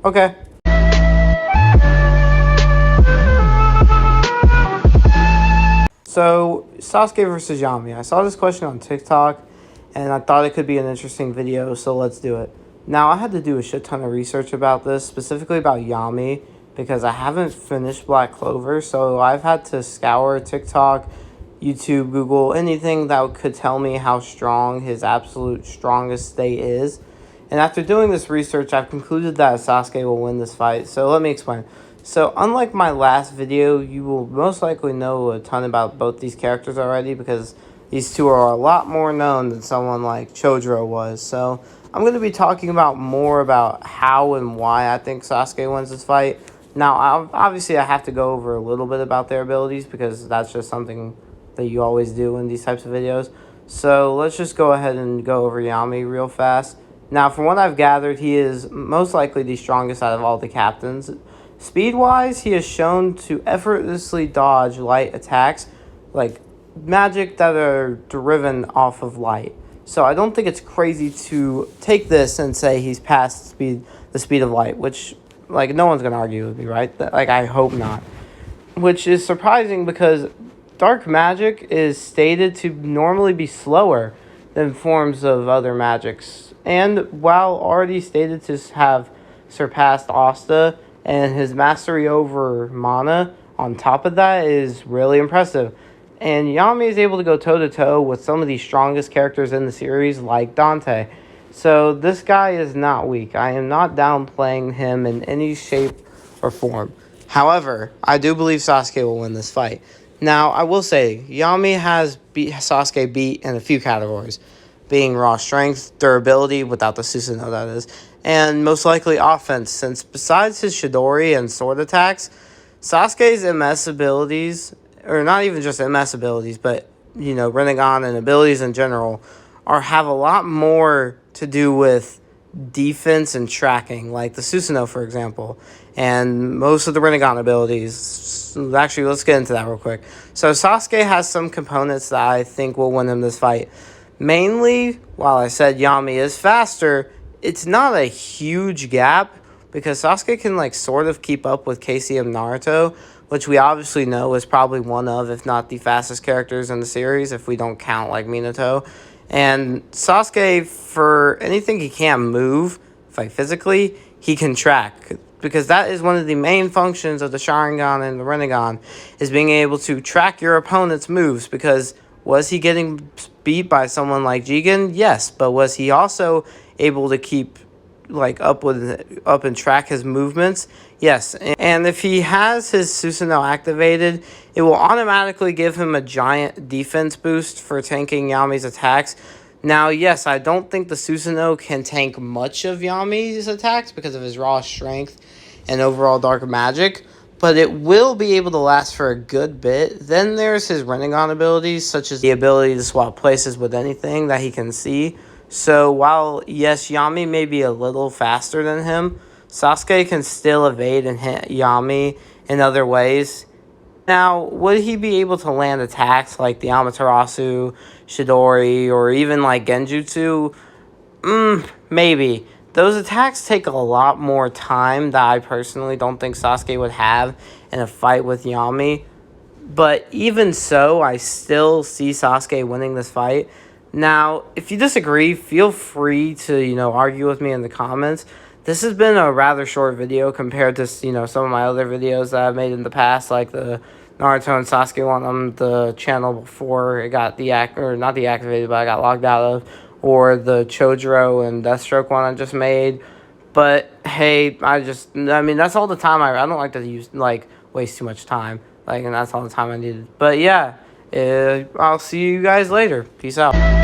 Okay. So, Sasuke versus Yami. I saw this question on TikTok, and I thought it could be an interesting video, so let's do it. Now, I had to do a shit ton of research about this, specifically about Yami, because I haven't finished Black Clover, so I've had to scour TikTok, YouTube, Google, anything that could tell me how strong his absolute strongest state is. And after doing this research, I've concluded that Sasuke will win this fight, so let me explain. So, unlike my last video, you will most likely know a ton about both these characters already because these two are a lot more known than someone like Chodro was. So, I'm going to be talking about more about how and why I think Sasuke wins this fight. Now, obviously, I have to go over a little bit about their abilities because that's just something that you always do in these types of videos. So, let's just go ahead and go over Yami real fast. Now, from what I've gathered, he is most likely the strongest out of all the captains. Speed-wise, he is shown to effortlessly dodge light attacks, like magic that are driven off of light. So I don't think it's crazy to take this and say he's past the speed of light, which, like, no one's going to argue with me, right? Like, I hope not. Which is surprising because dark magic is stated to normally be slower than forms of other magics. And while already stated to have surpassed Asta, and his mastery over mana on top of that is really impressive. And Yami is able to go toe-to-toe with some of the strongest characters in the series, like Dante. So this guy is not weak. I am not downplaying him in any shape or form. However, I do believe Sasuke will win this fight. Now, I will say, Yami has Sasuke beat in a few categories, being raw strength, durability, without the Susanoo, that is, and most likely offense, since besides his Chidori and sword attacks, Sasuke's MS abilities, or not even just MS abilities, but, you know, Rinnegan and abilities in general, have a lot more to do with defense and tracking, like the Susanoo, for example, and most of the Rinnegan abilities. Actually, let's get into that real quick. So Sasuke has some components that I think will win him this fight. Mainly, while I said Yami is faster, it's not a huge gap because Sasuke can, like, sort of keep up with KCM Naruto, which we obviously know is probably one of, if not the fastest characters in the series, if we don't count, like, Minato. And Sasuke, for anything he can't move, like, physically, he can track, because that is one of the main functions of the Sharingan and the Rinnegan, is being able to track your opponent's moves, because was he getting beat by someone like Jigen? Yes, but was he also able to keep, like, up and track his movements? Yes, and if he has his Susanoo activated, it will automatically give him a giant defense boost for tanking Yami's attacks. Now, yes, I don't think the Susanoo can tank much of Yami's attacks because of his raw strength and overall dark magic, but it will be able to last for a good bit. Then there's his Rinnegan abilities, such as the ability to swap places with anything that he can see. So while, yes, Yami may be a little faster than him, Sasuke can still evade and hit Yami in other ways. Now, would he be able to land attacks like the Amaterasu, Chidori, or even like Genjutsu? Maybe. Those attacks take a lot more time that I personally don't think Sasuke would have in a fight with Yami. But even so, I still see Sasuke winning this fight. Now, if you disagree, feel free to, argue with me in the comments. This has been a rather short video compared to, some of my other videos that I've made in the past, like the Naruto and Sasuke one on the channel before it got not deactivated, but I got logged out of, or the Chodro and Deathstroke one I just made. But hey, that's all the time I don't like to waste too much time, and that's all the time I needed. But yeah, I'll see you guys later. Peace out.